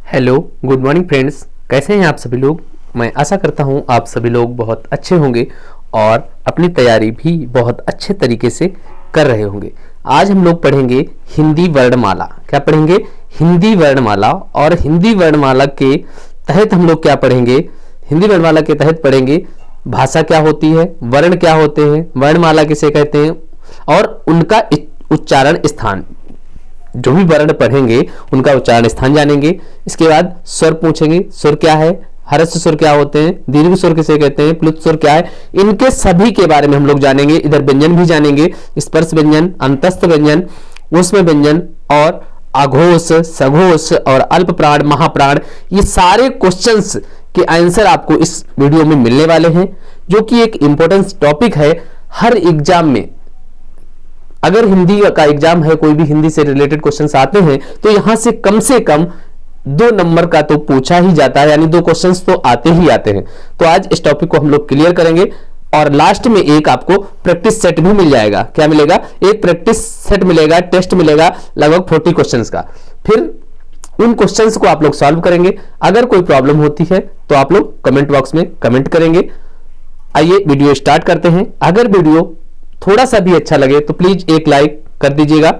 Hello, good morning friends. कैसे हैं आप सभी लोग। मैं आशा करता हूं आप सभी लोग बहुत अच्छे होंगे और अपनी तैयारी भी बहुत अच्छे तरीके से कर रहे होंगे। आज हम लोग पढ़ेंगे हिंदी वर्णमाला। क्या पढ़ेंगे? हिंदी वर्णमाला। और हिंदी वर्णमाला के तहत हम लोग क्या पढ़ेंगे? हिंदी वर्णमाला के तहत पढ़ेंगे भाषा क्या होती है, वर्ण क्या होते हैं, वर्णमाला किसे कहते हैं और उनका उच्चारण स्थान। जो भी वर्ण पढ़ेंगे उनका उच्चारण स्थान जानेंगे। इसके बाद स्वर पूछेंगे, स्वर क्या है, हर्ष स्वर क्या होते हैं, दीर्घ स्वर किसे कहते हैं, प्लुत स्वर क्या है, इनके सभी के बारे में हम लोग जानेंगे। इधर व्यंजन भी जानेंगे, स्पर्श व्यंजन, अंतस्थ व्यंजन, ऊष्म व्यंजन और अघोष, सघोष और अल्प प्राण, महाप्राण। ये सारे क्वेश्चंस के आंसर आपको इस वीडियो में मिलने वाले हैं, जो कि एक इंपॉर्टेंट टॉपिक है हर एग्जाम में। अगर हिंदी का एग्जाम है, कोई भी हिंदी से रिलेटेड क्वेश्चंस आते हैं तो यहां से कम 2 नंबर का तो पूछा ही जाता है, यानी 2 क्वेश्चंस तो आते ही आते हैं। तो आज इस टॉपिक को हम लोग क्लियर करेंगे और लास्ट में एक आपको प्रैक्टिस सेट भी मिल जाएगा। क्या मिलेगा? एक प्रैक्टिस सेट मिलेगा, टेस्ट मिलेगा लगभग 40 क्वेश्चंस का। फिर उन क्वेश्चंस को आप लोग सॉल्व करेंगे। अगर कोई प्रॉब्लम होती है तो आप लोग कमेंट बॉक्स में कमेंट करेंगे। आइए वीडियो स्टार्ट करते हैं। अगर वीडियो थोड़ा सा भी अच्छा लगे तो प्लीज एक लाइक कर दीजिएगा।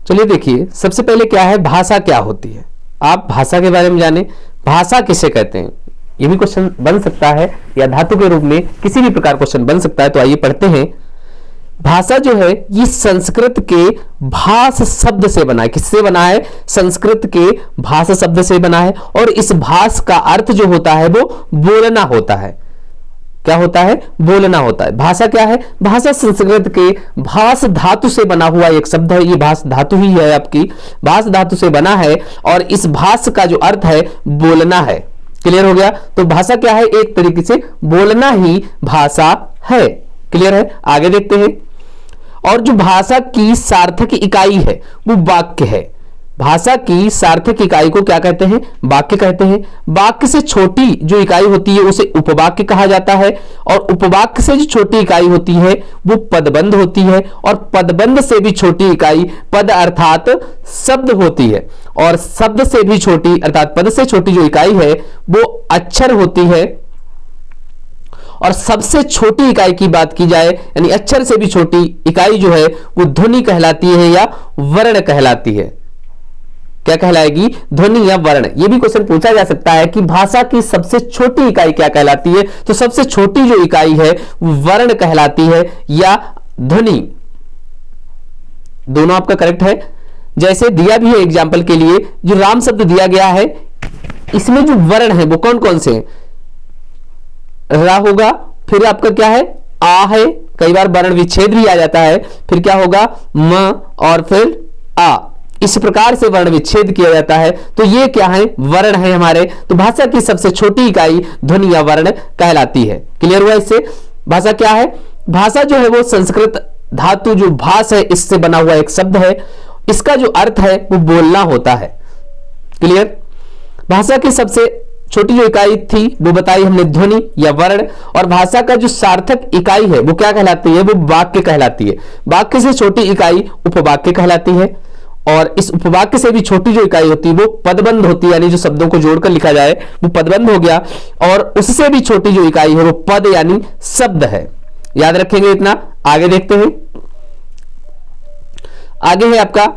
चलिए देखिए, सबसे पहले क्या है, भाषा क्या होती है। आप भाषा के बारे में जाने। भाषा किसे कहते हैं, ये भी क्वेश्चन बन सकता है या धातु के रूप में किसी भी प्रकार क्वेश्चन बन सकता है। तो आइए पढ़ते हैं। भाषा जो है ये संस्कृत के भाष शब्द से बना है। किससे बना है? संस्कृत के भाष शब्द से बना है। और इस भाष का अर्थ जो होता है वो बोलना होता है। क्या होता है? बोलना होता है। भाषा क्या है? भाषा संस्कृत के भाष धातु से बना हुआ एक शब्द है। ये भाष धातु ही है, आपकी भाष धातु से बना है और इस भाष का जो अर्थ है बोलना है। क्लियर हो गया? तो भाषा क्या है? एक तरीके से बोलना ही भाषा है। क्लियर है? आगे देखते हैं। और जो भाषा की सार्थक इकाई है वो वाक्य है। भाषा की सार्थक इकाई को क्या कहते हैं? वाक्य कहते हैं। वाक्य से छोटी जो इकाई होती है उसे उपवाक्य कहा जाता है और उपवाक्य से जो छोटी इकाई होती है वो पदबंध होती है और पदबंध से भी छोटी इकाई पद अर्थात शब्द होती है और शब्द से भी छोटी अर्थात पद से छोटी जो इकाई है वो अक्षर होती है। और सबसे छोटी इकाई की बात की जाए, यानी अक्षर से भी छोटी इकाई जो है वो ध्वनि कहलाती है या वर्ण कहलाती है। क्या कहलाएगी? ध्वनि या वर्ण। यह भी क्वेश्चन पूछा जा सकता है कि भाषा की सबसे छोटी इकाई क्या कहलाती है। तो सबसे छोटी जो इकाई है वो वर्ण कहलाती है या ध्वनि। दोनों आपका करेक्ट है। जैसे दिया भी है एग्जाम्पल के लिए, जो राम शब्द दिया गया है इसमें जो वर्ण है वो कौन कौन से हैं? रा होगा, फिर आपका क्या है? आ है, कई बार वर्ण विच्छेद भी आ जाता है, फिर क्या होगा? म और फिर आ। इस प्रकार से वर्ण विच्छेद किया जाता है। तो ये क्या है? वर्ण है हमारे। तो भाषा की सबसे छोटी इकाई ध्वनि या वर्ण कहलाती है। क्लियर हुआ इससे? भाषा क्या है? भाषा जो है वो संस्कृत धातु जो भाष है इससे बना हुआ एक शब्द है। इसका जो अर्थ है वो बोलना होता है। क्लियर? भाषा की सबसे छोटी जो इकाई थी वो बताई हमने ध्वनि या वर्ण। और भाषा का जो सार्थक इकाई है वो क्या कहलाती है? वो वाक्य कहलाती है। वाक्य से छोटी इकाई उपवाक्य कहलाती है और इस उपवाक्य से भी छोटी जो इकाई होती है वो पदबंध होती है, यानी जो शब्दों को जोड़कर लिखा जाए वो पदबंध हो गया। और उससे भी छोटी जो इकाई है वो पद यानी शब्द है। याद रखेंगे इतना। आगे देखते हैं। आगे है आपका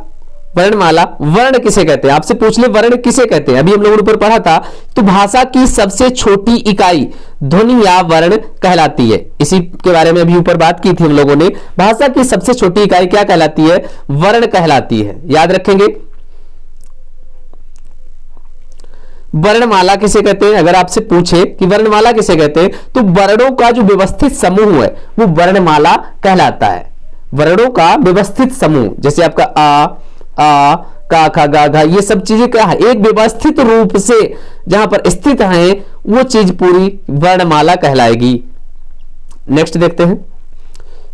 वर्णमाला। वर्ण किसे कहते हैं? आपसे पूछ ले वर्ण किसे कहते हैं। अभी हम लोगों ने ऊपर पढ़ा था। तो भाषा की सबसे छोटी इकाई ध्वनि या वर्ण कहलाती है। इसी के बारे में अभी ऊपर बात की थी हम लोगों ने। भाषा की सबसे छोटी इकाई क्या कहलाती है? वर्ण कहलाती है। याद रखेंगे। वर्णमाला किसे कहते हैं? अगर आपसे पूछे कि वर्णमाला किसे कहते हैं तो वर्णों का जो व्यवस्थित समूह है वो वर्णमाला कहलाता है। वर्णों का व्यवस्थित समूह, जैसे आपका आ, का, खा, गा, घा, ये सब चीजें क्या है? एक व्यवस्थित रूप से जहां पर स्थित है वो चीज पूरी वर्णमाला कहलाएगी। नेक्स्ट देखते हैं।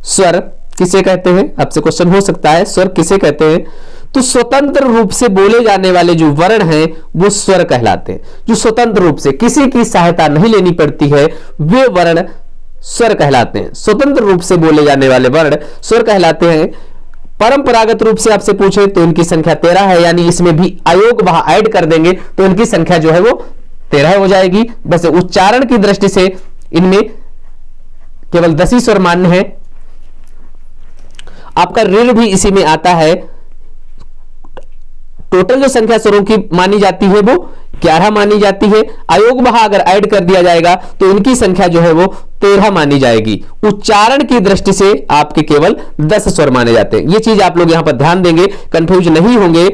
स्वर किसे कहते हैं? आपसे क्वेश्चन हो सकता है स्वर किसे कहते हैं। तो स्वतंत्र रूप से बोले जाने वाले जो वर्ण हैं वो स्वर कहलाते हैं। जो स्वतंत्र रूप से किसी की सहायता नहीं लेनी पड़ती है वे वर्ण स्वर कहलाते हैं। स्वतंत्र रूप से बोले जाने वाले वर्ण स्वर कहलाते हैं। परंपरागत रूप से आपसे पूछे तो इनकी संख्या 13 है, यानी इसमें भी अयोग वहां ऐड कर देंगे तो इनकी संख्या जो है वो 13 हो जाएगी। बस उच्चारण की दृष्टि से इनमें केवल 10 ही स्वर मान्य है। आपका ऋण भी इसी में आता है। टोटल जो संख्या स्वरों की मानी जाती है वो 11 मानी जाती है। अयोग वहां अगर ऐड कर दिया जाएगा तो इनकी संख्या जो है वो 13 मानी जाएगी। उच्चारण की दृष्टि से आपके केवल 10 स्वर माने जाते हैं। ये चीज आप लोग यहां पर ध्यान देंगे, कंफ्यूज नहीं होंगे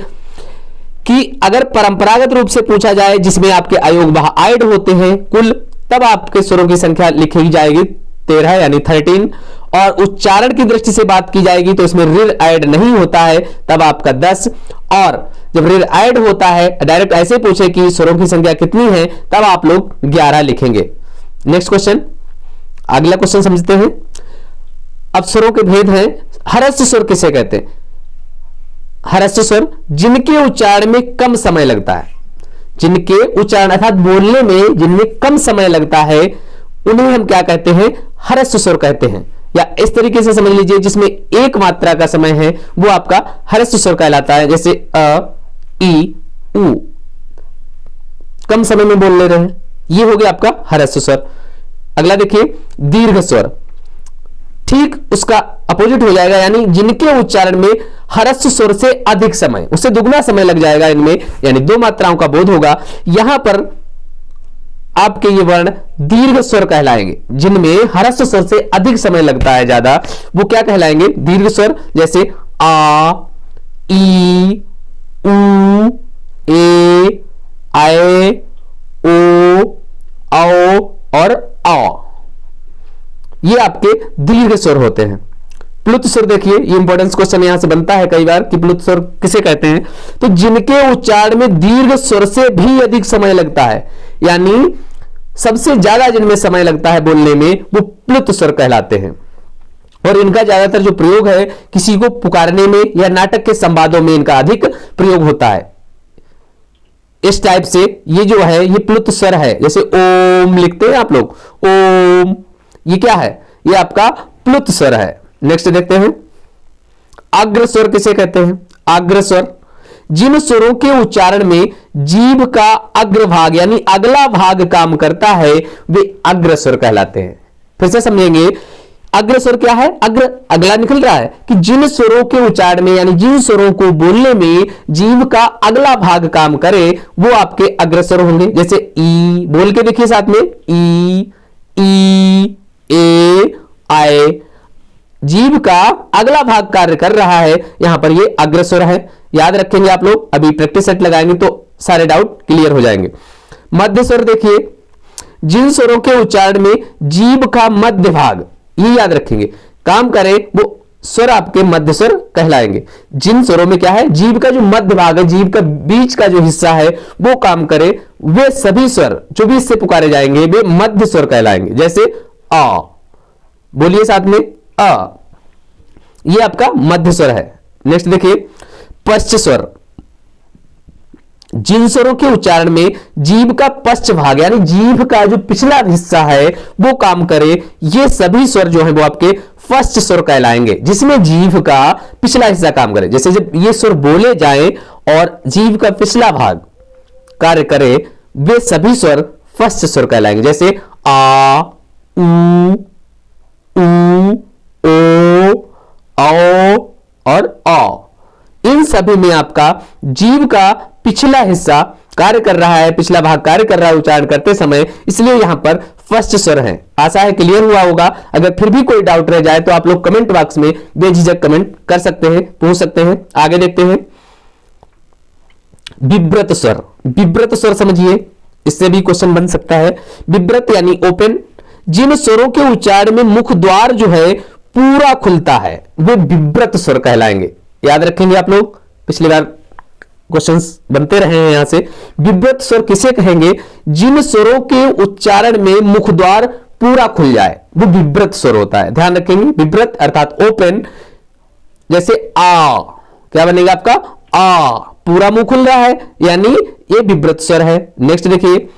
कि अगर परंपरागत रूप से पूछा जाए जिसमें आपके अयोग वहां ऐड होते हैं कुल, तब आपके स्वरों की संख्या लिखी जाएगी 13 यानी 13, और उच्चारण की दृष्टि से बात की जाएगी तो इसमें ऋण ऐड नहीं होता है तब आपका 10, और जब ऋण ऐड होता है डायरेक्ट ऐसे पूछे कि स्वरों की संख्या कितनी है तब आप लोग 11 लिखेंगे। नेक्स्ट क्वेश्चन, अगला क्वेश्चन समझते हैं। अब स्वरों के भेद हैं। हरस्व स्वर किसे कहते हैं? हरस्व स्वर जिनके उच्चारण में कम समय लगता है, जिनके उच्चारण अर्थात बोलने में जिनमें कम समय लगता है उन्हें हम क्या कहते हैं? हरस्व स्वर कहते हैं। या इस तरीके से समझ लीजिए जिसमें एक मात्रा का समय है वो आपका हरस्व स्वर कहलाता है। जैसे अ, ई, उ, कम समय में बोल ले रहे हैं, ये हो गया आपका हरस्व स्वर। अगला देखिए दीर्घ स्वर, ठीक उसका अपोजिट हो जाएगा, यानी जिनके उच्चारण में हरस्व स्वर से अधिक समय, उससे दुगना समय लग जाएगा इनमें, यानी 2 मात्राओं का बोध होगा। यहां पर आपके ये वर्ण दीर्घ स्वर कहलाएंगे। जिनमें हरस्व स्वर से अधिक समय लगता है ज्यादा, वो क्या कहलाएंगे? दीर्घ स्वर। जैसे आ, ई, उ, ए, आए, ओ, औ और आ, ये आपके दीर्घ स्वर होते हैं। प्लुत स्वर देखिए, ये इंपॉर्टेंस क्वेश्चन यहां से बनता है कई बार कि प्लुत स्वर किसे कहते हैं? तो जिनके उच्चारण में दीर्घ स्वर से भी अधिक समय लगता है, यानी सबसे ज्यादा जिनमें समय लगता है बोलने में, वो प्लुत स्वर कहलाते हैं। और इनका ज्यादातर जो प्रयोग है किसी को पुकारने में या नाटक के संवादों में इनका अधिक प्रयोग होता है। इस टाइप से ये जो है ये प्लुत स्वर है। जैसे ओम लिखते हैं आप लोग, ओम, ये क्या है? ये आपका प्लुत स्वर है। नेक्स्ट देखते हैं अग्र स्वर किसे कहते हैं? अग्र स्वर जिन स्वरों के उच्चारण में जीभ का अग्रभाग यानी अगला भाग काम करता है वे अग्र स्वर कहलाते हैं। फिर से समझेंगे, अग्र स्वर क्या है? अग्र, अगला निकल रहा है कि जिन स्वरों के उच्चारण में यानी जिन स्वरों को बोलने में जीभ का अगला भाग काम करे वो आपके अग्र स्वर होंगे। जैसे ई, बोल के देखिए साथ में, ई, ए, आए, जीभ का अगला भाग कार्य कर रहा है, यहां पर ये अग्र स्वर है। याद रखेंगे आप लोग, अभी प्रैक्टिस सेट लगाएंगे तो सारे डाउट क्लियर हो जाएंगे। मध्य स्वर देखिए, जिन स्वरों के उच्चारण में जीभ का मध्य भाग, ये याद रखेंगे, काम करे वो स्वर आपके मध्य स्वर कहलाएंगे। जिन स्वरों में क्या है? जीभ का जो मध्य भाग है, जीभ का बीच का जो हिस्सा है वो काम करे, वे सभी स्वर जो भी इससे पुकारे जाएंगे वे मध्य स्वर कहलाएंगे। जैसे आ, बोलिए साथ में अ, ये आपका मध्य स्वर है। नेक्स्ट देखिए पश्च स्वर, जिन स्वरों के उच्चारण में जीभ का पश्च भाग यानी जीभ का जो पिछला हिस्सा है वो काम करे, ये सभी स्वर जो है वो आपके फर्स्ट स्वर कहलाएंगे, जिसमें जीभ का पिछला हिस्सा काम करे। जैसे जब ये स्वर बोले जाएं और जीभ का पिछला भाग कार्य करे वे सभी स्वर फर्स्ट स्वर कहलाएंगे। जैसे आ, उ, ओ, औ और औ, इन सभी में आपका जीभ का पिछला हिस्सा कार्य कर रहा है, पिछला भाग कार्य कर रहा है उच्चारण करते समय, इसलिए यहां पर फर्स्ट स्वर है। आशा है क्लियर हुआ होगा। अगर फिर भी कोई डाउट रह जाए तो आप लोग कमेंट बॉक्स में बेझिझक कमेंट कर सकते हैं, पूछ सकते हैं। आगे देखते हैं विव्रत स्वर। विव्रत स्वर समझिए, इससे भी क्वेश्चन बन सकता है। विव्रत यानी ओपन, जिन स्वरों के उच्चारण में मुख द्वार जो है पूरा खुलता है वे विव्रत स्वर कहलाएंगे। याद रखेंगे आप लोग, पिछली बार क्वेश्चंस बनते रहे हैं यहां से। विव्रत स्वर किसे कहेंगे? जिन स्वरों के उच्चारण में मुख द्वार पूरा खुल जाए वो विव्रत स्वर होता है। ध्यान रखेंगे, विव्रत अर्थात ओपन। जैसे आ, क्या बनेगा आपका? आ, पूरा मुंह खुल रहा है यानी ये विव्रत स्वर है। नेक्स्ट देखिए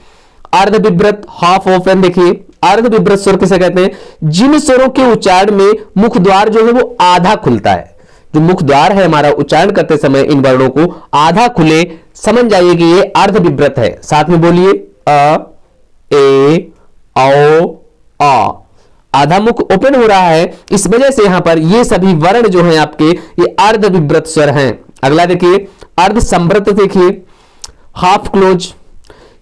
अर्ध विव्रत, हाफ ओपन। देखिए अर्ध विव्रत स्वर किसे कहते हैं? जिन स्वरों के उच्चारण में मुख द्वार जो है वो आधा खुलता है, जो मुख द्वार है हमारा, उच्चारण करते समय इन वर्णों को आधा खुले, समझ जाइए कि ये अर्ध विव्रत है। साथ में बोलिए अ, ए, औ, आ। आधा मुख ओपन हो रहा है, इस वजह से यहां पर ये सभी वर्ण जो हैं आपके ये अर्ध विव्रत स्वर हैं। अगला देखिए अर्ध संवृत, देखिए हाफ क्लोज।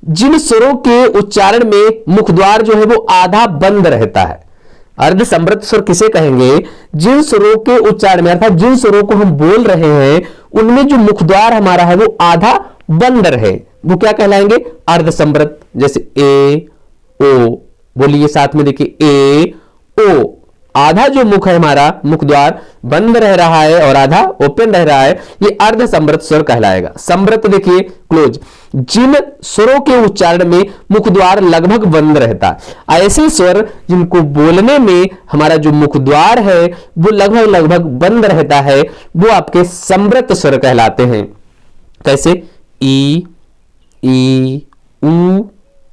जिन स्वरों के उच्चारण में मुख द्वार जो है वो आधा बंद रहता है। अर्ध संवृत स्वर किसे कहेंगे? जिन स्वरों के उच्चारण में, अर्थात जिन स्वरों को हम बोल रहे हैं उनमें जो मुख द्वार हमारा है वो आधा बंद रहे, वो क्या कहलाएंगे? अर्ध संवृत। जैसे ए, ओ, बोलिए साथ में, देखिए ए, ओ। आधा जो मुख है हमारा, मुख द्वार बंद रह रहा है और आधा ओपन रह रहा है, ये अर्ध संवृत स्वर कहलाएगा। संवृत देखिए क्लोज। जिन स्वरों के उच्चारण में मुख द्वार लगभग बंद रहता है, ऐसे स्वर जिनको बोलने में हमारा जो मुख द्वार है वो लगभग बंद रहता है, वो आपके संवृत स्वर कहलाते हैं। कैसे? ई, ऊ,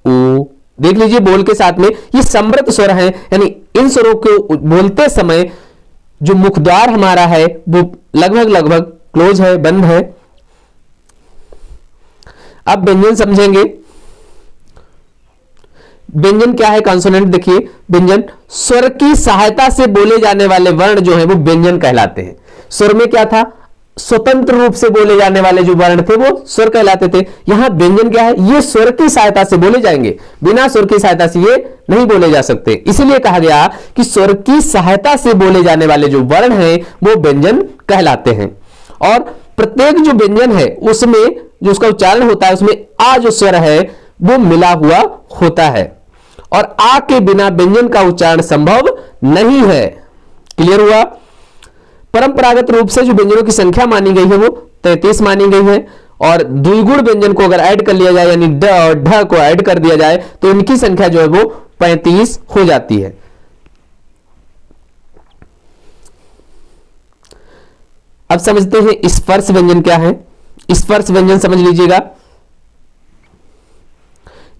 ऊ। देख लीजिए बोल के साथ में, ये संवृत स्वर हैं, यानी इन स्वरों को बोलते समय जो मुख द्वार हमारा है वो लगभग क्लोज है, बंद है। अब व्यंजन समझेंगे। व्यंजन क्या है? कॉन्सोनेंट देखिए, व्यंजन स्वर की सहायता से बोले जाने वाले वर्ण जो है वो व्यंजन कहलाते हैं। स्वर में क्या था? स्वतंत्र रूप से बोले जाने वाले जो वर्ण थे वो स्वर कहलाते थे। यहां व्यंजन क्या है? ये स्वर की सहायता से बोले जाएंगे, बिना स्वर की सहायता से ये नहीं बोले जा सकते। इसलिए कहा गया कि स्वर की सहायता से बोले जाने वाले जो वर्ण हैं वो व्यंजन कहलाते हैं। और प्रत्येक जो व्यंजन है उसमें जो उसका उच्चारण होता है उसमें आ जो स्वर है वो मिला हुआ होता है, और आ के बिना व्यंजन का उच्चारण संभव नहीं है। क्लियर हुआ? परंपरागत रूप से जो व्यंजनों की संख्या मानी गई है वो 33 मानी गई है, और द्विगुण व्यंजन को अगर ऐड कर लिया जाए, यानी ड और ढ को ऐड कर दिया जाए, तो इनकी संख्या जो है वो 35 हो जाती है। अब समझते हैं स्पर्श व्यंजन क्या है। स्पर्श व्यंजन समझ लीजिएगा।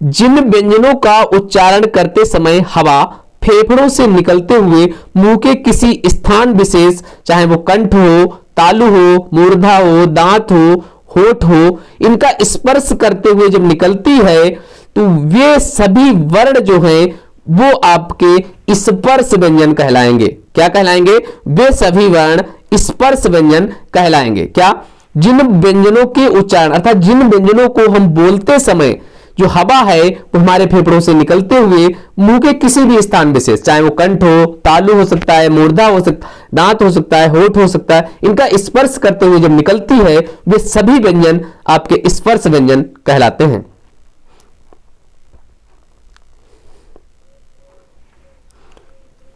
जिन व्यंजनों का उच्चारण करते समय हवा फेफड़ों से निकलते हुए मुंह के किसी स्थान विशेष, चाहे वो कंठ हो, तालु हो, मूर्धा हो, दांत हो, होठ हो, इनका स्पर्श करते हुए जब निकलती है तो वे सभी वर्ण जो हैं वो आपके स्पर्श व्यंजन कहलाएंगे। क्या कहलाएंगे? वे सभी वर्ण स्पर्श व्यंजन कहलाएंगे। क्या? जिन व्यंजनों के उच्चारण, अर्थात जिन व्यंजनों को हम बोलते समय जो हवा है वो हमारे फेफड़ों से निकलते हुए मुंह के किसी भी स्थान विशेष, चाहे वो कंठ हो, तालु हो सकता है, मूर्धा हो सकता है, दांत हो सकता है, होठ हो सकता है, इनका स्पर्श करते हुए जब निकलती है वे सभी व्यंजन आपके स्पर्श व्यंजन कहलाते हैं।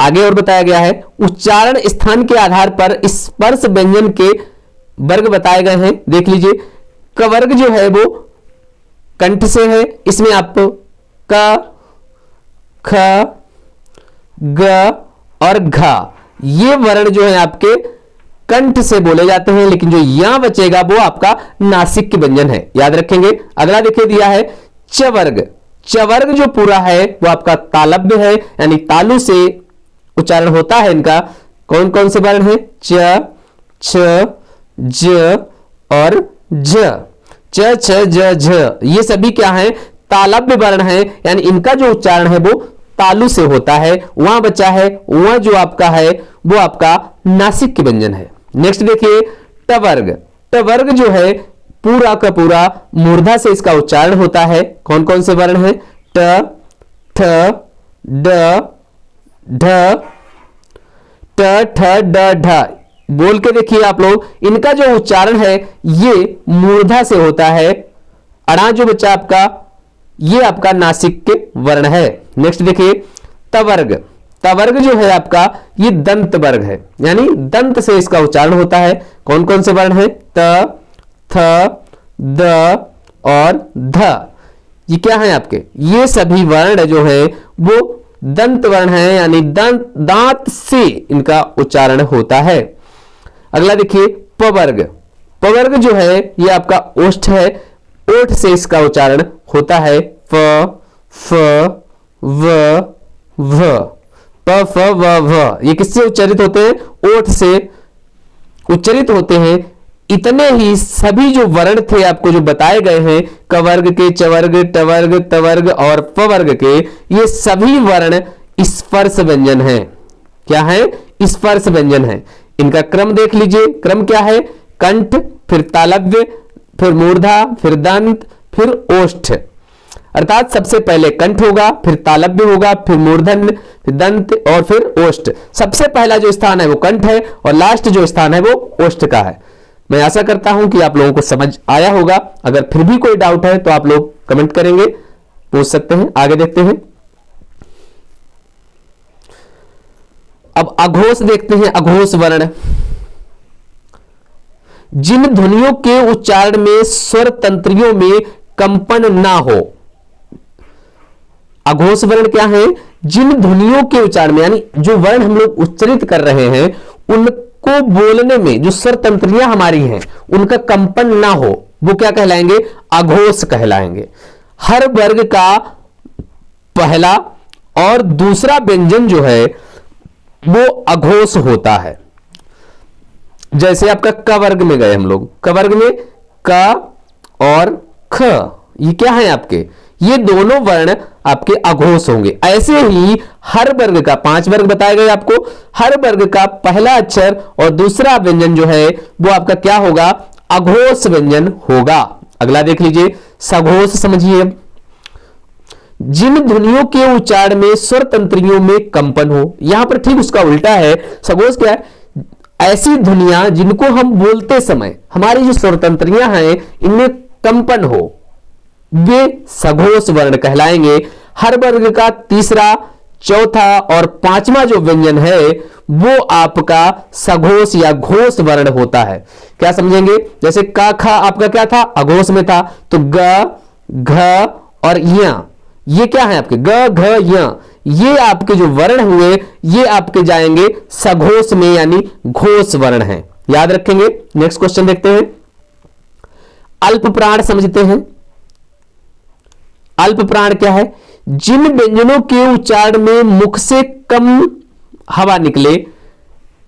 आगे और बताया गया है उच्चारण स्थान के आधार पर स्पर्श व्यंजन के वर्ग बताए गए हैं। देख लीजिए, क वर्ग जो है वो कंठ से है, इसमें आपको क, ख, ग और घ ये वर्ण जो है आपके कंठ से बोले जाते हैं, लेकिन जो यहां बचेगा वो आपका नासिक व्यंजन है, याद रखेंगे। अगला देखिए दिया है च वर्ग। च वर्ग जो पूरा है वो आपका तालव्य है, यानी तालु से उच्चारण होता है इनका। कौन कौन से वर्ण है? च, छ, ज और ज। च, छ, ज, झ ये सभी क्या है? तालव्य वर्ण है, यानी इनका जो उच्चारण है वो तालु से होता है। वहां बचा है वहां जो आपका है वो आपका नासिक व्यंजन है। नेक्स्ट देखिए ट वर्ग। ट वर्ग जो है पूरा का पूरा मूर्धा से इसका उच्चारण होता है। कौन कौन से वर्ण है? ट, ठ, ड, ढ, ट, ठ, ड, ढ। बोल के देखिए आप लोग, इनका जो उच्चारण है ये मूर्धा से होता है। अड़ा जो बच्चा आपका ये आपका नासिक के वर्ण है। नेक्स्ट देखिए तवर्ग। तवर्ग जो है आपका ये दंत वर्ग है, यानी दंत से इसका उच्चारण होता है। कौन कौन से वर्ण है? त, थ, द और ध। ये क्या है आपके? ये सभी वर्ण जो है वो दंत वर्ण है, यानी दांत से इनका उच्चारण होता है। अगला देखिए पवर्ग। पवर्ग जो है ये आपका ओष्ठ है, ओठ से इसका उच्चारण होता है। फ, फ, व, व। प, फ, व, व ये किससे उच्चारित होते हैं? ओठ से। उच्चरित होते हैं, इतने ही सभी जो वर्ण थे आपको जो बताए गए हैं, कवर्ग के, चवर्ग, टवर्ग, तवर्ग और पवर्ग के, ये सभी वर्ण स्पर्श व्यंजन हैं। क्या है? स्पर्श व्यंजन है। इनका क्रम देख लीजिए, क्रम क्या है? कंठ, फिर तालव्य, फिर मूर्धा, फिर दंत, फिर ओष्ठ। अर्थात सबसे पहले कंठ होगा, फिर तालव्य होगा, फिर मूर्धन्य, फिर दंत और फिर ओष्ठ। सबसे पहला जो स्थान है वो कंठ है और लास्ट जो स्थान है वो ओष्ठ का है। मैं आशा करता हूं कि आप लोगों को समझ आया होगा। अगर फिर भी कोई डाउट है तो आप लोग कमेंट करेंगे, पूछ सकते हैं। आगे देखते हैं। अब अघोष देखते हैं। अघोष वर्ण, जिन ध्वनियों के उच्चारण में स्वर तंत्रियों में कंपन ना हो। अघोष वर्ण क्या है? जिन ध्वनियों के उच्चारण में, यानी जो वर्ण हम लोग उच्चरित कर रहे हैं उनको बोलने में जो स्वर तंत्रियां हमारी हैं उनका कंपन ना हो, वो क्या कहलाएंगे? अघोष कहलाएंगे। हर वर्ग का पहला और दूसरा व्यंजन जो है वो अघोष होता है। जैसे आपका क वर्ग में गए हम लोग, क वर्ग में क और ख, ये क्या है आपके? ये दोनों वर्ण आपके अघोष होंगे। ऐसे ही हर वर्ग का, 5 वर्ग बताए गए आपको, हर वर्ग का पहला अक्षर और दूसरा व्यंजन जो है वो आपका क्या होगा? अघोष व्यंजन होगा। अगला देख लीजिए, सघोष समझिए। जिन ध्वनियों के उच्चारण में स्वर तंत्रियों में कंपन हो। यहां पर ठीक उसका उल्टा है। सघोष क्या है? ऐसी ध्वनियां जिनको हम बोलते समय हमारी जो स्वर तंत्रियां हैं इनमें कंपन हो, वे सघोष वर्ण कहलाएंगे। हर वर्ग का तीसरा, चौथा और पांचवा जो व्यंजन है वो आपका सघोष या घोष वर्ण होता है। क्या समझेंगे? जैसे का, खा आपका क्या था? अघोष में था। तो ग, घ और य, ये क्या है आपके? ग, घ, य, ये आपके जो वर्ण हुए ये आपके जाएंगे सघोष में, यानी घोष वर्ण हैं। याद रखेंगे। नेक्स्ट क्वेश्चन देखते हैं। अल्प प्राण समझते हैं। अल्प प्राण क्या है? जिन व्यंजनों के उच्चारण में मुख से कम हवा निकले।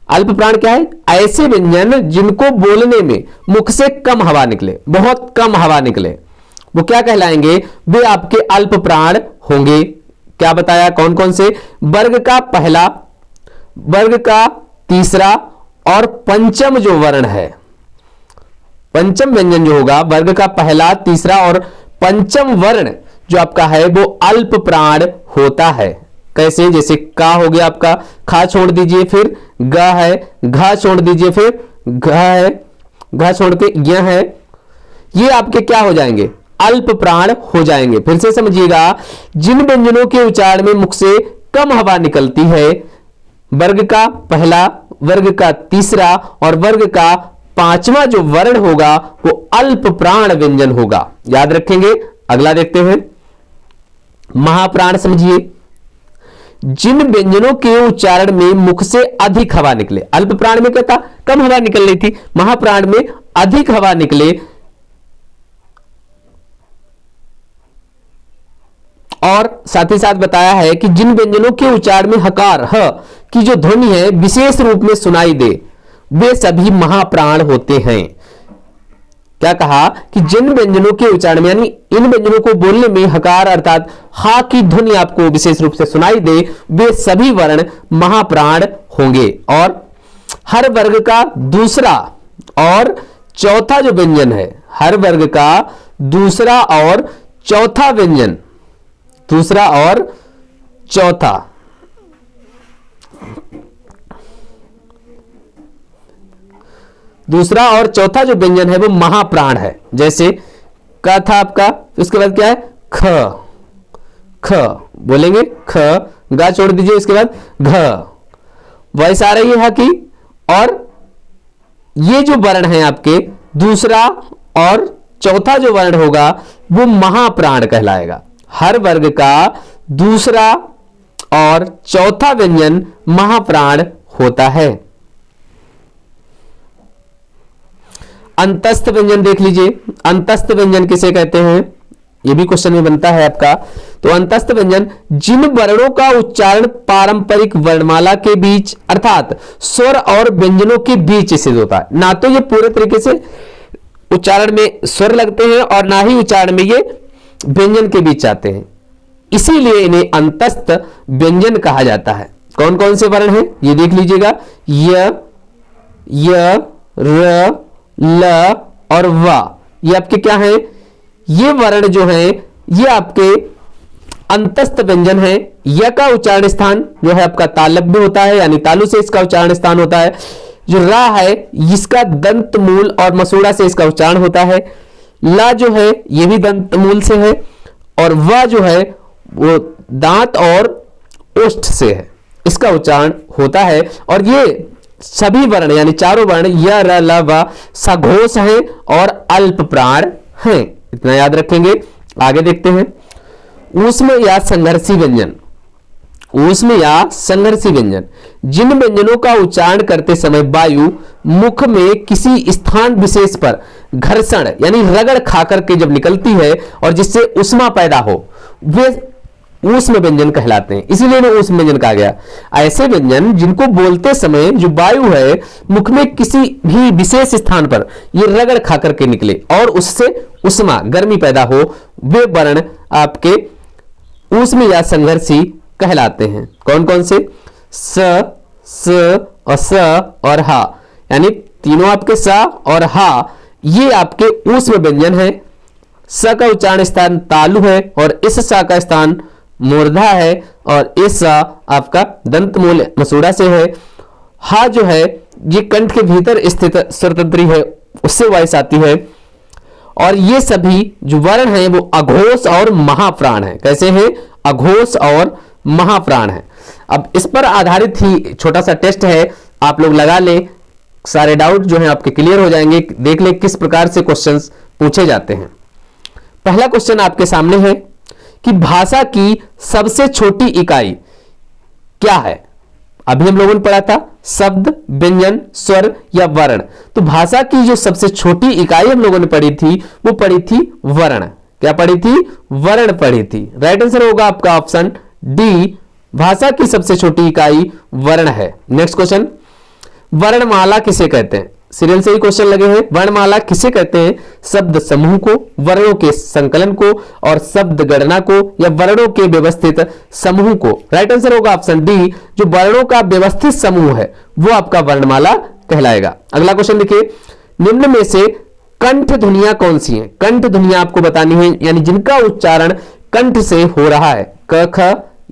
अल्प प्राण क्या है? ऐसे व्यंजन जिनको बोलने में मुख से कम हवा निकले, बहुत कम हवा निकले, वो क्या कहलाएंगे? वे आपके अल्प प्राण होंगे। क्या बताया? कौन कौन से? वर्ग का पहला, वर्ग का तीसरा और पंचम जो वर्ण है, पंचम व्यंजन जो होगा, वर्ग का पहला, तीसरा और पंचम वर्ण जो आपका है वो अल्प प्राण होता है। कैसे? जैसे का हो गया आपका, खा छोड़ दीजिए, फिर ग है, घा छोड़ दीजिए, फिर घ है, घा छोड़ के य है, ये आपके क्या हो जाएंगे? अल्प प्राण हो जाएंगे। फिर से समझिएगा, जिन व्यंजनों के उच्चारण में मुख से कम हवा निकलती है, वर्ग का पहला, वर्ग का तीसरा और वर्ग का पांचवा जो वर्ण होगा वो अल्प प्राण व्यंजन होगा। याद रखेंगे। अगला देखते हैं। महाप्राण समझिए। जिन व्यंजनों के उच्चारण में मुख से अधिक हवा निकले। अल्प प्राण में क्या था? कम हवा निकल रही थी। महाप्राण में अधिक हवा निकले और साथ ही साथ बताया है कि जिन व्यंजनों के उच्चारण में हकार, ह की जो ध्वनि है विशेष रूप में सुनाई दे, वे सभी महाप्राण होते हैं। क्या कहा? कि जिन व्यंजनों के उच्चारण में, यानी इन व्यंजनों को बोलने में हकार अर्थात हा की ध्वनि आपको विशेष रूप से सुनाई दे, वे सभी वर्ण महाप्राण होंगे। और हर वर्ग का दूसरा और चौथा जो व्यंजन है, हर वर्ग का दूसरा और चौथा व्यंजन, दूसरा और चौथा, दूसरा और चौथा जो व्यंजन है वो महाप्राण है। जैसे क था आपका, उसके बाद क्या है? ख, ख बोलेंगे, ख, गा छोड़ दीजिए, इसके बाद घ। वैसा आ रही है कि, और ये जो वर्ण है आपके दूसरा और चौथा जो वर्ण होगा वो महाप्राण कहलाएगा। हर वर्ग का दूसरा और चौथा व्यंजन महाप्राण होता है। अंतस्थ व्यंजन देख लीजिए। अंतस्थ व्यंजन किसे कहते हैं? ये भी क्वेश्चन में बनता है आपका। तो अंतस्थ व्यंजन जिन वर्णों का उच्चारण पारंपरिक वर्णमाला के बीच अर्थात स्वर और व्यंजनों के बीच स्थित होता है। ना तो ये पूरे तरीके से उच्चारण में स्वर लगते हैं और ना ही उच्चारण में ये व्यंजन के बीच आते हैं, इसीलिए इन्हें अंतस्थ व्यंजन कहा जाता है। कौन कौन से वर्ण हैं ये देख लीजिएगा, य, र, ल और व, ये आपके क्या हैं, ये वर्ण जो हैं ये आपके अंतस्थ व्यंजन है। य का उच्चारण स्थान जो है आपका तालव्य होता है, यानी तालु से इसका उच्चारण स्थान होता है। जो रा है इसका दंत मूल और मसूड़ा से इसका उच्चारण होता है। ला जो है ये भी दंत मूल से है और व जो है वो दांत और ओष्ठ से है, इसका उच्चारण होता है। और ये सभी वर्ण यानी चारों वर्ण य, र, ल, व सघोष हैं और अल्प प्राण हैं, इतना याद रखेंगे। आगे देखते हैं ऊष्म या संघर्षी व्यंजन। ऊष्म या संघर्षी व्यंजन जिन व्यंजनों का उच्चारण करते समय वायु मुख में किसी स्थान विशेष पर घर्षण यानी रगड़ खाकर के जब निकलती है और जिससे ऊष्मा पैदा हो, वे ऊष्म व्यंजन कहलाते हैं, इसीलिए इन्हें ऊष्म व्यंजन कहा गया। ऐसे व्यंजन जिनको बोलते समय जो वायु है मुख में किसी भी विशेष स्थान पर ये रगड़ खाकर के निकले और उससे ऊष्मा गर्मी पैदा हो, वे वर्ण आपके ऊष्म या संघर्षी कहलाते हैं। कौन कौन से, स, और स और हा, यानी तीनों आपके स और हा ये आपके ऊष्म व्यंजन है। स का उच्चारण स्थान तालु है और इस स का स्थान मूर्धा है और इस सा आपका दंत मूल मसूड़ा से है। हा जो है ये कंठ के भीतर स्थित स्वतंत्री है, उससे वॉइस आती है। और ये सभी जो वर्ण हैं वो अघोष और महाप्राण है। कैसे हैं, अघोष और महाप्राण है। अब इस पर आधारित ही छोटा सा टेस्ट है, आप लोग लगा लें, सारे डाउट जो हैं आपके क्लियर हो जाएंगे। देख लें किस प्रकार से क्वेश्चंस पूछे जाते हैं। पहला क्वेश्चन आपके सामने है कि भाषा की सबसे छोटी इकाई क्या है। अभी हम लोगों ने पढ़ा था शब्द, व्यंजन, स्वर या वर्ण। तो भाषा की जो सबसे छोटी इकाई हम लोगों ने पढ़ी थी वो पढ़ी थी वर्ण। क्या पढ़ी थी, वर्ण पढ़ी थी। राइट आंसर होगा आपका ऑप्शन डी, भाषा की सबसे छोटी इकाई वर्ण है। नेक्स्ट क्वेश्चन, वर्णमाला किसे कहते हैं। सीरियल से ही क्वेश्चन लगे हैं। वर्णमाला किसे कहते हैं, शब्द समूह को, वर्णों के संकलन को और शब्द गणना को या वर्णों के व्यवस्थित समूह को। राइट आंसर होगा ऑप्शन डी, जो वर्णों का व्यवस्थित समूह है वो आपका वर्णमाला कहलाएगा। अगला क्वेश्चन देखिए, निम्न में से कंठ ध्वनियां कौन सी हैं। कंठ ध्वनियां आपको बतानी है, यानी जिनका उच्चारण कंठ से हो रहा है। क, ख,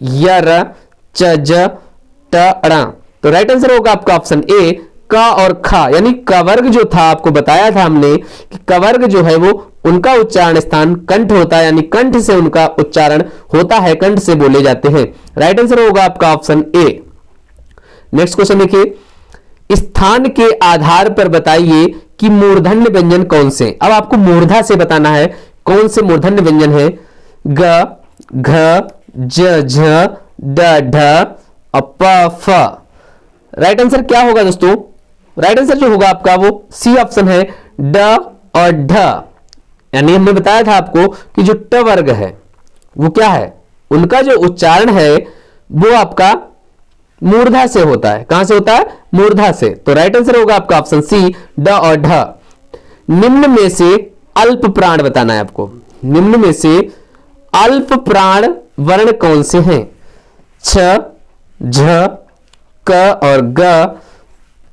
य, र, च, ज, ट, ण। तो राइट आंसर होगा आपका ऑप्शन ए, क और ख, यानी कवर्ग जो था आपको बताया था हमने कि कवर्ग जो है वो उनका उच्चारण स्थान कंठ होता है, यानी कंठ से उनका उच्चारण होता है, कंठ से बोले जाते हैं। राइट आंसर होगा आपका ऑप्शन ए। नेक्स्ट क्वेश्चन देखिए, स्थान के आधार पर बताइए कि मूर्धन्य व्यंजन कौन से। अब आपको मूर्धा से बताना है कौन से मूर्धन्य व्यंजन है। ग, घ, ज, झ, ड, ढ, प, फ। राइट आंसर क्या होगा दोस्तों, राइट आंसर जो होगा आपका वो सी ऑप्शन है, ड और ढ। यानी हमने बताया था आपको कि जो ट वर्ग है वो क्या है, उनका जो उच्चारण है वो आपका मूर्धा से होता है। कहां से होता है, मूर्धा से। तो राइट आंसर होगा आपका ऑप्शन सी, ड और ढ। निम्न में से अल्प प्राण बताना है आपको। निम्न में से अल्प प्राण वर्ण कौन से हैं। छ, झ, क और ग,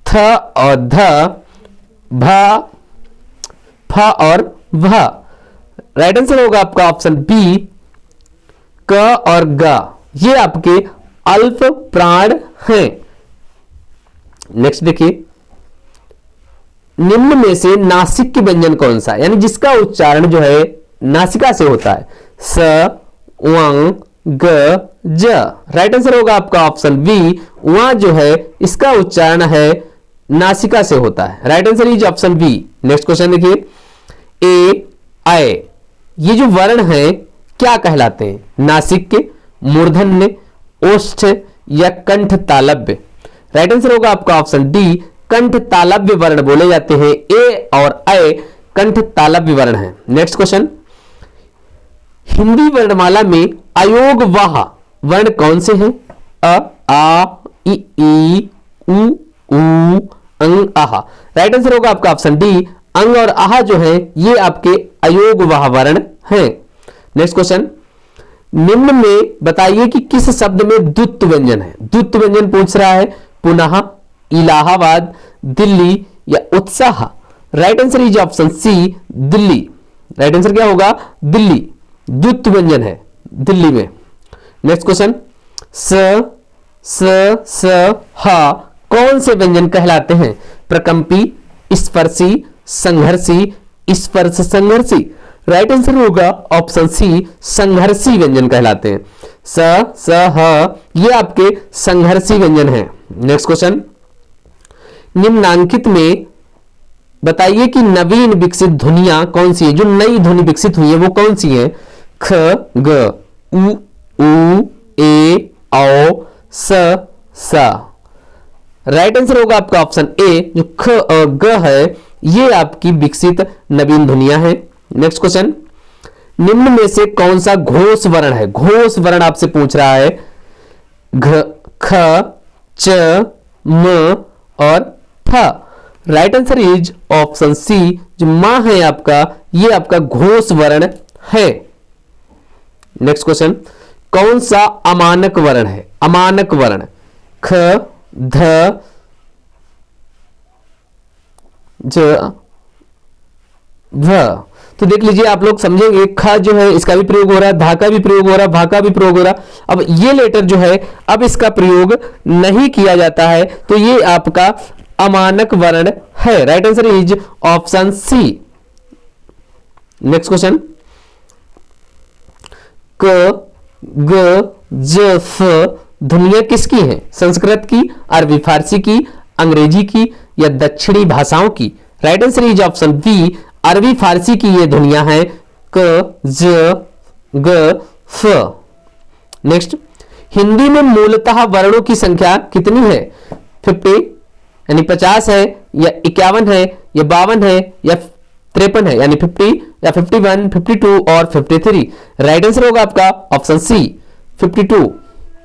थ और ध, भ, फ और भ। राइट आंसर होगा आपका ऑप्शन बी, क और ग, ये आपके अल्प प्राण हैं। नेक्स्ट देखिए, निम्न में से नासिक के व्यंजन कौन सा है, यानी जिसका उच्चारण जो है नासिका से होता है। स, व, ग, ज। राइट आंसर होगा आपका ऑप्शन बी, वहां जो है इसका उच्चारण है नासिका से होता है। Right answer is option B. Next question देखिए, ए, आय, ये जो वर्ण है क्या कहलाते हैं। नासिक के, मूर्धन्य, ओष्ठ या कंठ तालव्य। राइट आंसर होगा आपका ऑप्शन डी, कंठ तालव्य वर्ण बोले जाते हैं। ए और आय कंठ तालव्य वर्ण है। नेक्स्ट क्वेश्चन, हिंदी वर्णमाला में अयोगवाह वर्ण कौन से हैं? अ, आ, ई, उ, अंग, आहा। राइट आंसर होगा आपका ऑप्शन डी, अंग और आहा जो है ये आपके अयोगवाह वर्ण हैं। नेक्स्ट क्वेश्चन, निम्न में बताइए कि किस शब्द में द्वित्व व्यंजन है? द्वित्व व्यंजन पूछ रहा है। पुनः, इलाहाबाद, दिल्ली या उत्साह। Right answer is option C, Delhi. Right answer क्या होगा? दिल्ली। द्वित्व व्यंजन है दिल्ली में। नेक्स्ट क्वेश्चन, स, ह कौन से व्यंजन कहलाते हैं? प्रकंपी, स्पर्शी, संघर्षी, स्पर्श संघर्षी। राइट आंसर होगा ऑप्शन सी, संघर्षी व्यंजन कहलाते हैं। स, ह ये आपके संघर्षी व्यंजन हैं। नेक्स्ट क्वेश्चन, निम्नांकित में बताइए कि नवीन विकसित ध्वनियां कौन सी है? जो नई ध्वनि विकसित हुई है वो कौन सी है? ख, ग, उ, ए, औ, स। राइट आंसर होगा आपका ऑप्शन ए, जो ख और ग है ये आपकी विकसित नवीन ध्वनियां हैं। नेक्स्ट क्वेश्चन, निम्न में से कौन सा घोष वर्ण है? घोष वर्ण आपसे पूछ रहा है। घ, ख, च, म और थ। Right answer is option C, जो मां है आपका ये आपका घोष वर्ण है। नेक्स्ट क्वेश्चन, कौन सा अमानक वर्ण है? अमानक वर्ण ख, ध, ज, भ। तो देख लीजिए आप लोग समझेंगे, ख जो है इसका भी प्रयोग हो रहा है, धा का भी प्रयोग हो रहा है, भा का भी प्रयोग हो रहा है। अब ये लेटर जो है अब इसका प्रयोग नहीं किया जाता है, तो ये आपका अमानक वर्ण है। Right answer is option C. Next question, क, ग, ज, फ ध्वनियां किसकी हैं? संस्कृत की, अरबी फारसी की, अंग्रेजी की या दक्षिणी भाषाओं की? Right answer is option B, Arabi Farsi की ये ध्वनियां हैं, क, ज, ग, फ। नेक्स्ट, हिंदी में मूलतः वर्णों की संख्या कितनी है? 50 यानी 50 है, या 51 है, या 52 है, या 53 है, यानी 50 या 51, 52 और 53। राइट आंसर होगा आपका ऑप्शन सी, 52।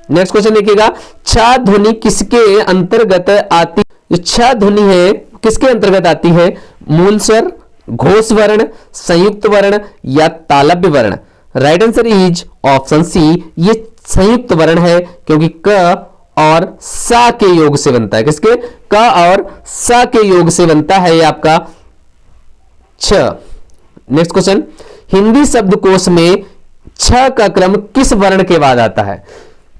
नेक्स्ट क्वेश्चन देखिएगा, छ ध्वनि किसके अंतर्गत आती? जो छ ध्वनि है किसके अंतर्गत आती है? मूल स्वर, घोष वर्ण, संयुक्त वर्ण या तालव्य वर्ण? Right answer is option C, ये संयुक्त वर्ण है, क्योंकि क और सा के योग से बनता है। किसके? क और सा के योग से बनता है ये आपका छ। नेक्स्ट क्वेश्चन, हिंदी शब्दकोश में छ का क्रम किस वर्ण के बाद आता है?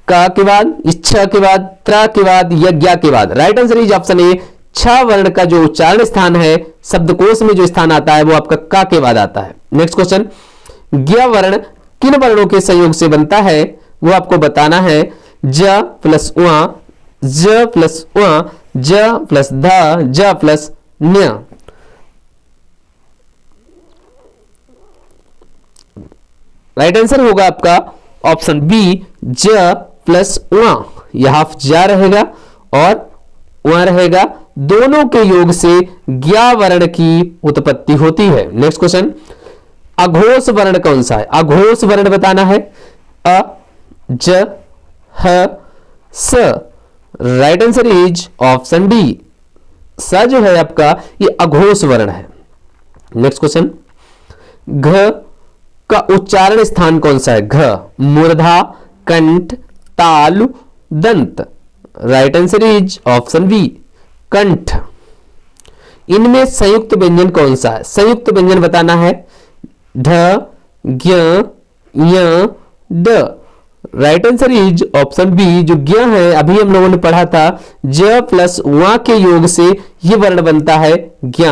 क के बाद, छ के बाद, त्र के बाद या ज्ञ के बाद? राइट आंसर इज ऑप्शन ए, छ वर्ण का जो उच्चारण स्थान है शब्दकोश में जो स्थान आता है वो आपका क के बाद आता है। नेक्स्ट क्वेश्चन, ज्ञ वर्ण किन वर्णों के संयोग से बनता है वो आपको बताना है। ज प्लस उ, ज प्लस उ, ज प्लस ध, ज प्लस न्य। राइट आंसर होगा आपका ऑप्शन बी, ज प्लस उ। यहां ज रहेगा और उ रहेगा, दोनों के योग से ज्ञ वर्ण की उत्पत्ति होती है। नेक्स्ट क्वेश्चन, अघोष वर्ण कौन सा है? अघोष वर्ण बताना है। अ, ज, ह, स। Right answer is option D, स जो है आपका ये अघोष वर्ण है। नेक्स्ट क्वेश्चन, घ का उच्चारण स्थान कौन सा है? घ, मूर्धा, कंठ, तालु, दंत। Right answer is option B, कंठ। इनमें संयुक्त व्यंजन कौन सा है? संयुक्त व्यंजन बताना है। ढ, ज्ञ, य, ड। Right answer is option B, जो ज्ञ है अभी हम लोगों ने पढ़ा था, ज प्लस व के योग से यह वर्ण बनता है ज्ञ।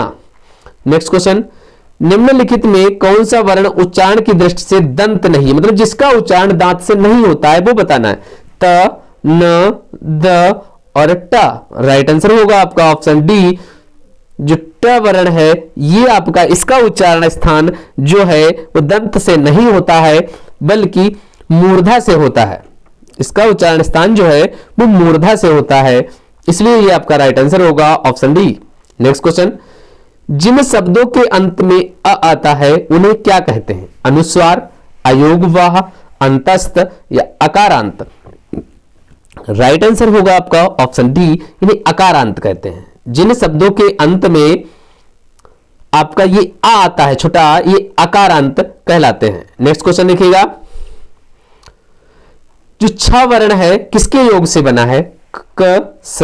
नेक्स्ट क्वेश्चन, निम्नलिखित में कौन सा वर्ण उच्चारण की दृष्टि से दंत नहीं, मतलब जिसका उच्चारण दांत से नहीं होता है वो बताना है। त, न, द और ट। राइट आंसर होगा आपका ऑप्शन डी, जो ट वर्ण है ये आपका इसका उच्चारण स्थान जो है वो दंत से नहीं होता है बल्कि मूर्धा से होता है। इसका उच्चारण स्थान जो है वो मूर्धा से होता है, इसलिए ये आपका राइट आंसर होगा ऑप्शन डी। नेक्स्ट क्वेश्चन, जिन शब्दों के अंत में अ आता है उन्हें क्या कहते हैं? अनुस्वार, अयोगवाह, अंतस्थ या अकारांत। राइट आंसर होगा आपका ऑप्शन डी, इन्हें अकारांत कहते हैं। जिन शब्दों के अंत में आपका ये आ आता है, छोटा आ, ये अकारांत कहलाते हैं। नेक्स्ट क्वेश्चन देखिएगा, जो छ वर्ण है किसके योग से बना है? क, स,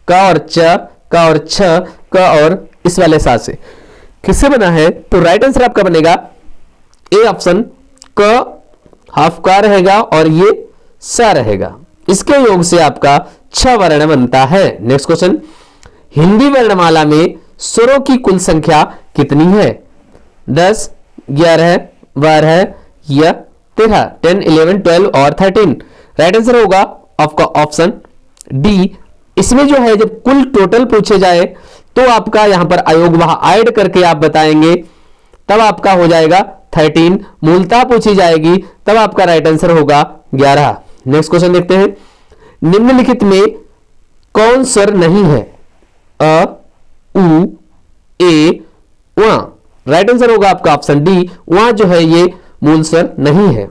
क और च, क और छ, क और इस वाले सा से किससे बना है? तो राइट आंसर आपका बनेगा ए ऑप्शन, क हाफ का रहेगा और ये स रहेगा, इसके योग से आपका छ वर्ण बनता है। नेक्स्ट क्वेश्चन, हिंदी वर्णमाला में स्वरों की कुल संख्या कितनी है? 10, 11, 12 या 13, 10, 11, 12 और 13। राइट आंसर होगा आपका ऑप्शन डी। इसमें जो है जब कुल टोटल पूछे जाए तो आपका यहां पर अयोगवाह ऐड करके आप बताएंगे, तब आपका हो जाएगा 13। मूलतः पूछी जाएगी तब आपका राइट आंसर होगा 11। नेक्स्ट क्वेश्चन देखते हैं, निम्नलिखित में कौन स्वर नहीं है? अ, उ, ए, व। राइट आंसर होगा आपका ऑप्शन डी, वहां जो है ये मूल स्वर नहीं है।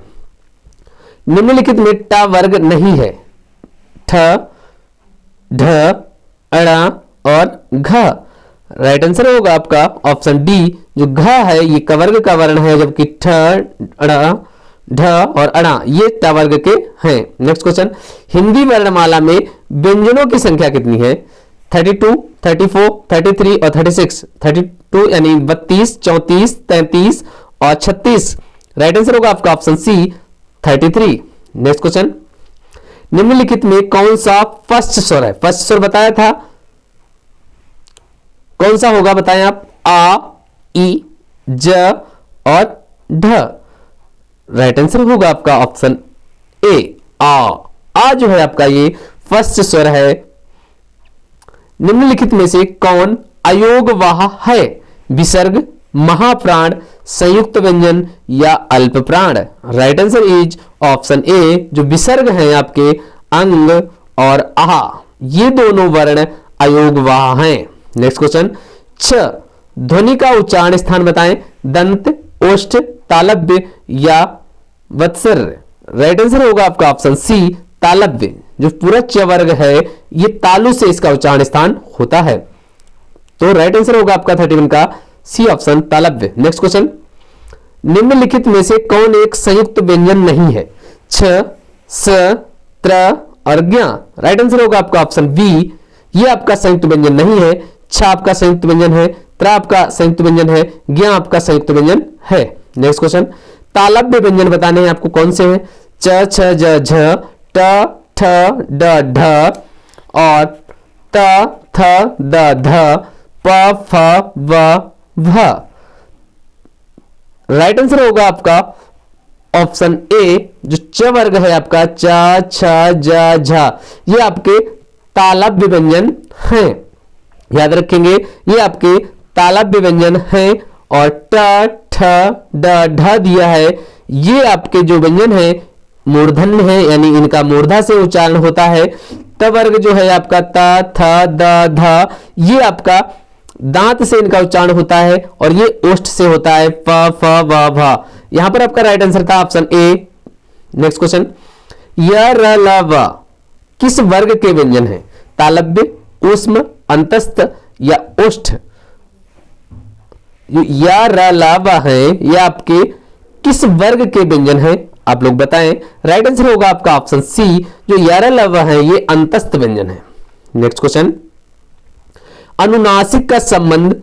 निम्नलिखित में ट वर्ग नहीं है? ठ, ढ, अड़ा और घ। राइट आंसर होगा आपका ऑप्शन डी, जो घ है ये कवर्ग का वर्ण है, जबकि ठ, अड़ा, ढ और अड़ा ये ट वर्ग के हैं। नेक्स्ट क्वेश्चन, हिंदी वर्णमाला में व्यंजनों की संख्या कितनी है? 32, 34, 33 और 36। 32 यानी 32, 34, 33 और 36। राइट आंसर होगा आपका ऑप्शन सी, 33। नेक्स्ट क्वेश्चन, निम्नलिखित में कौन सा फर्स्ट स्वर है? फर्स्ट स्वर बताया था, कौन सा होगा बताएं आप? आ, ई, ज और ढ। राइट आंसर होगा आपका ऑप्शन ए, आ जो है आपका ये फर्स्ट स्वर है। निम्नलिखित में से कौन अयोगवाह है? विसर्ग, महाप्राण, संयुक्त व्यंजन या अल्प प्राण? राइट आंसर इज ऑप्शन ए, जो विसर्ग हैं आपके अंग और आह, ये दोनों वर्ण अयोगवाह हैं। नेक्स्ट क्वेश्चन, छ ध्वनि का उच्चारण स्थान बताएं? दंत, ओष्ठ, तालव्य या वत्सर? राइट आंसर होगा आपका ऑप्शन सी, तालव्य। जो पूरा च वर्ग है ये तालु से इसका उच्चारण स्थान होता है, तो राइट आंसर होगा आपका 31 का सी ऑप्शन, तालव्य। नेक्स्ट क्वेश्चन, निम्नलिखित में से कौन एक संयुक्त व्यंजन नहीं है? छ, स, त्र और ज्ञ। राइट आंसर होगा आपका ऑप्शन बी, ये आपका संयुक्त व्यंजन नहीं है। छ आपका संयुक्त व्यंजन है, त्र आपका संयुक्त व्यंजन है, ज्ञ आपका संयुक्त व्यंजन है। नेक्स्ट क्वेश्चन, तालव्य व्यंजन बताने हैं आपको कौन से हैं? च, छ, ज, झ, ट, ठ, ड, ढ और त, थ, द, ध, प, फ, व, भ। राइट आंसर होगा आपका ऑप्शन ए, जो च वर्ग है आपका च, छ, ज, झ, ये आपके तालव्य व्यंजन हैं। याद रखेंगे ये आपके तालव्य व्यंजन हैं। और ट, ठ, ड, ढ दिया है, ये आपके जो व्यंजन है मूर्धन्य है, यानी इनका मूर्धा से उच्चारण होता है। त वर्ग जो है आपका त, थ, द, ध, ये आपका दांत से इनका उच्चारण होता है और ये ओष्ठ से होता है, प, फ, व, भ। यहां पर आपका राइट आंसर था ऑप्शन ए। नेक्स्ट क्वेश्चन, य, र, ल, व किस वर्ग के व्यंजन है? तालव्य, ऊष्म, अंतस्थ या ओष्ठ? या, र, ल, व है ये आपके किस वर्ग के व्यंजन है? आप लोग बताएं। राइट आंसर होगा आपका ऑप्शन सी, जो या, र, ल, व है ये अंतस्थ व्यंजन है। नेक्स्ट क्वेश्चन, अनुनासिक का संबंध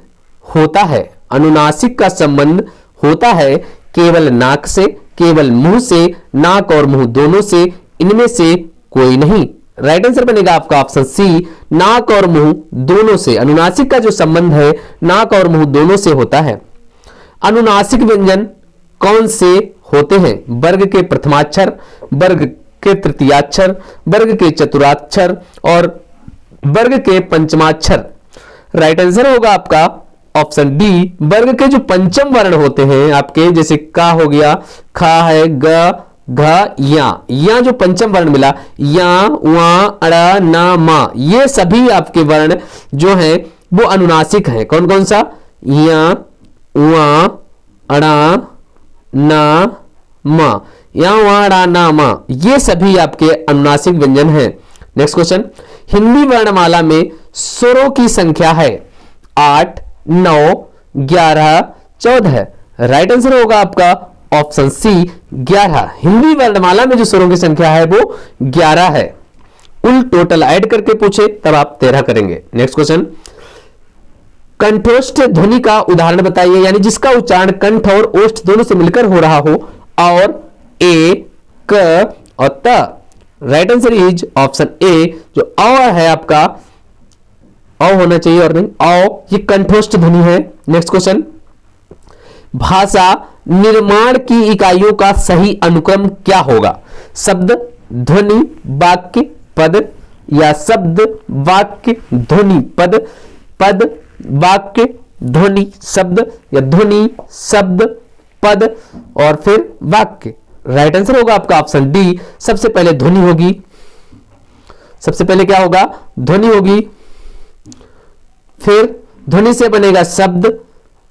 होता है, अनुनासिक का संबंध होता है केवल नाक से, केवल मुंह से, नाक और मुंह दोनों से, इनमें से कोई नहीं? राइट आंसर बनेगा आपका ऑप्शन सी, नाक और मुंह दोनों से। अनुनासिक का जो संबंध है नाक और मुंह दोनों से होता है। अनुनासिक व्यंजन कौन से होते हैं? वर्ग के प्रथमाक्षर, वर्ग के तृतीयाक्षर, वर्ग के चतुर्थाक्षर और वर्ग के पंचमाक्षर? राइट आंसर होगा आपका ऑप्शन डी, वर्ग के जो पंचम वर्ण होते हैं आपके, जैसे का हो गया, खा है, ग, घ, या जो पंचम वर्ण मिला, या, वा, अड़ा, ना, मा, ये सभी आपके वर्ण जो हैं वो अनुनासिक हैं। कौन कौन सा? या, वा, अड़ा, ना, मा, या वा रा ना मा, ये सभी आपके अनुनासिक व्यंजन हैं। नेक्स्ट क्वेश्चन, हिंदी वर्णमाला में स्वरों की संख्या है 8, 9, 11, 14। राइट आंसर होगा आपका ऑप्शन सी 11। हिंदी वर्णमाला में जो स्वरों की संख्या है वो 11 है। कुल टोटल ऐड करके पूछे तब आप 13 करेंगे। नेक्स्ट क्वेश्चन, कंठोष्ठ ध्वनि का उदाहरण बताइए, यानी जिसका उच्चारण कंठ और ओष्ठ दोनों से मिलकर हो रहा हो। और ए, क और त। राइट आंसर इज ऑप्शन ए, जो अ है आपका, अ होना चाहिए और नहीं अ, ये कंठोष्ठ ध्वनि है। नेक्स्ट क्वेश्चन, भाषा निर्माण की इकाइयों का सही अनुक्रम क्या होगा? शब्द, ध्वनि, वाक्य, पद, या शब्द, वाक्य, ध्वनि, पद, पद, वाक्य, ध्वनि, शब्द, या ध्वनि, शब्द, पद और फिर वाक्य। राइट आंसर होगा आपका ऑप्शन डी, सबसे पहले ध्वनि होगी। सबसे पहले क्या होगा? ध्वनि होगी, फिर ध्वनि से बनेगा शब्द,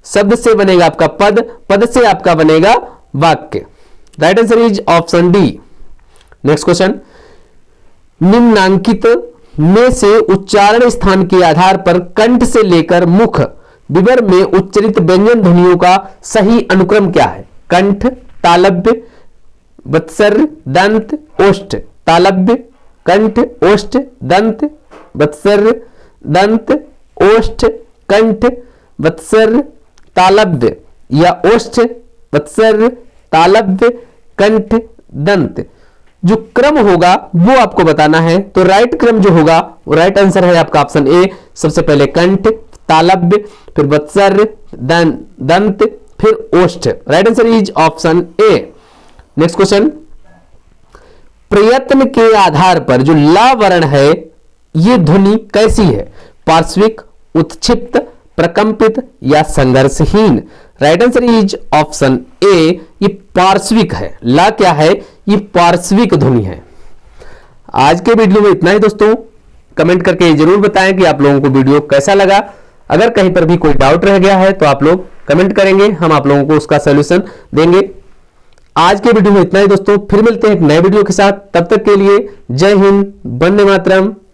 शब्द से बनेगा आपका पद, पद से आपका बनेगा वाक्य। Right answer is option D. Next question, निम्नांकित में से उच्चारण स्थान के आधार पर कंठ से लेकर मुख विवर में उच्चरित व्यंजन ध्वनियों का सही अनुक्रम क्या है? कंठ, तालव्य, वत्सर्य, दंत, ओष्ठ। तालव्य, कंठ, ओष्ठ, दंत, वत्सर्य, दंत, ओष्ठ, कंठ, वत्सर्य, तालव्य, या ओष्ठ, वत्सर्य, तालव्य, कंठ, दंत। जो क्रम होगा वो आपको बताना है। तो राइट क्रम जो होगा वो राइट आंसर है आपका ऑप्शन ए, सबसे पहले कंठ, तालव्य, फिर वत्सर्य, दंत, फिर ओष्ठ। Right answer is option A. Next question, प्रयत्न के आधार पर जो ला वर्ण है ये ध्वनि कैसी है? पार्श्विक, उत्क्षिप्त, प्रकंपित या संघर्षहीन? Right answer is option A, ये पार्श्विक है। ला क्या है? ये पार्श्विक ध्वनि है। आज के वीडियो में इतना ही दोस्तों। कमेंट करके जरूर बताएं कि आप लोगों को वीडियो कैसा लगा। अगर कहीं पर भी कोई डाउट रह गया है तो आप लोग कमेंट करेंगे, हम आप लोगों को उसका सॉल्यूशन देंगे। आज के वीडियो में इतना ही दोस्तों, फिर मिलते हैं एक नए वीडियो के साथ। तब तक के लिए जय हिंद, वंदे मातरम,